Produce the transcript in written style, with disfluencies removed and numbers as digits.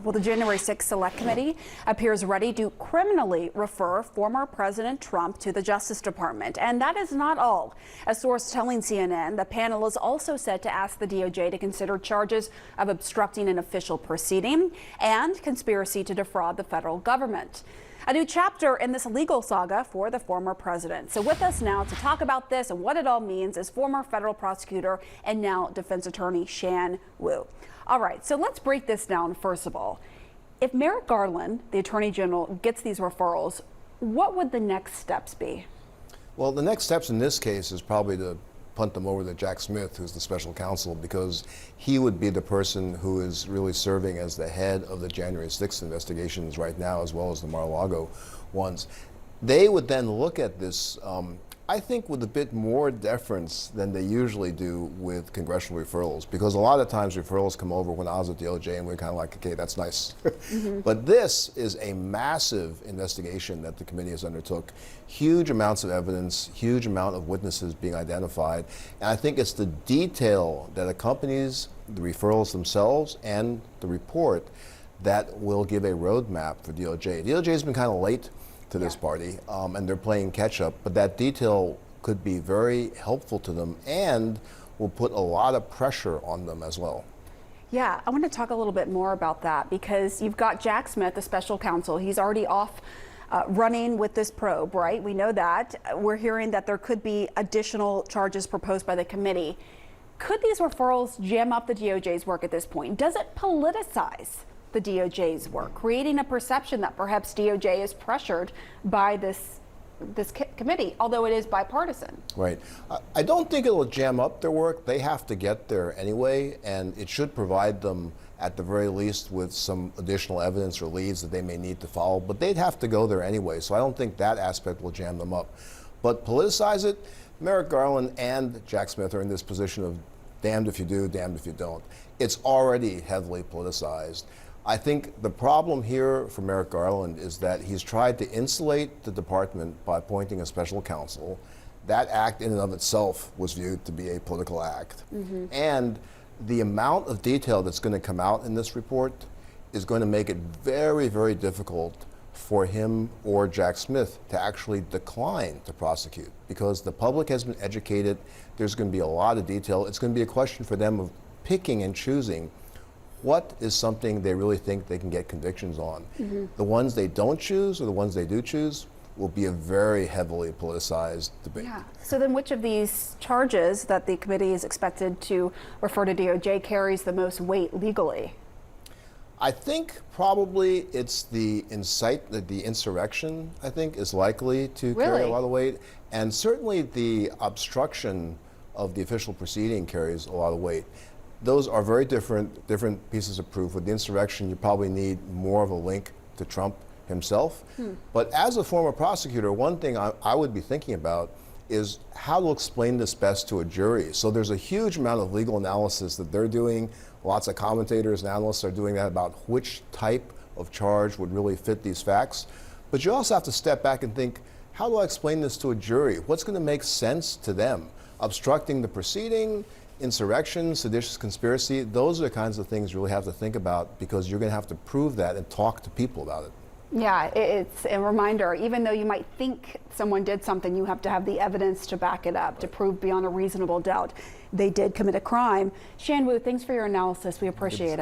Well, the January 6th Select Committee appears ready to criminally refer former President Trump to the Justice Department. And that is not all. A source telling CNN the panel is also set to ask the DOJ to consider charges of obstructing an official proceeding and conspiracy to defraud the federal government. A new chapter in this legal saga for the former president. So with us now to talk about this and what it all means is former federal prosecutor and now defense attorney Shan Wu. All right, so let's break this down first of all. If Merrick Garland, the attorney general, gets these referrals, what would the next steps be? Well, the next steps in this case is probably to punt them over to Jack Smith, who's the special counsel, because he would be the person who is really serving as the head of the January 6th investigations right now, as well as the Mar-a-Lago ones. They would then look at this, I think, with a bit more deference than they usually do with congressional referrals, because a lot of times referrals come over when I was at the DOJ and we're kind of like, okay, that's nice. But this is a massive investigation that the committee has undertook. Huge amounts of evidence, huge amount of witnesses being identified. And I think it's the detail that accompanies the referrals themselves and the report that will give a roadmap for DOJ. DOJ has been kind of late to this party, and they're playing catch up, but that detail could be very helpful to them and will put a lot of pressure on them as well. Yeah, I want to talk a little bit more about that because you've got Jack Smith, the special counsel. He's already off running with this probe, right? We know that. We're hearing that there could be additional charges proposed by the committee. Could these referrals jam up the DOJ's work at this point? Does it politicize the DOJ's work, creating a perception that perhaps DOJ is pressured by this committee, although it is bipartisan? Right. I don't think it'll jam up their work. They have to get there anyway, and it should provide them at the very least with some additional evidence or leads that they may need to follow, but they'd have to go there anyway, so I don't think that aspect will jam them up. But politicize it, Merrick Garland and Jack Smith are in this position of damned if you do, damned if you don't. It's already heavily politicized. I think the problem here for Merrick Garland is that he's tried to insulate the department by appointing a special counsel. That act in and of itself was viewed to be a political act. And the amount of detail that's going to come out in this report is going to make it very, very difficult for him or Jack Smith to actually decline to prosecute, because the public has been educated. There's going to be a lot of detail. It's going to be a question for them of picking and choosing what is something they really think they can get convictions on. The ones they don't choose or the ones they do choose will be a very heavily politicized debate. Yeah. So then which of these charges that the committee is expected to refer to DOJ carries the most weight legally? I think probably it's the insurrection, I think, is likely to carry a lot of weight. And certainly the obstruction of the official proceeding carries a lot of weight. Those are very different pieces of proof. With the insurrection, you probably need more of a link to Trump himself. But as a former prosecutor, one thing I would be thinking about is how to explain this best to a jury. So there's a huge amount of legal analysis that they're doing. Lots of commentators and analysts are doing that about which type of charge would really fit these facts. But you also have to step back and think, how do I explain this to a jury? What's going to make sense to them? Obstructing the proceeding, insurrection, seditious conspiracy, those are the kinds of things you really have to think about, because you're going to have to prove that and talk to people about it. Yeah, it's a reminder, even though you might think someone did something, you have to have the evidence to back it up, to prove beyond a reasonable doubt they did commit a crime. Shan Wu, thanks for your analysis. We appreciate it.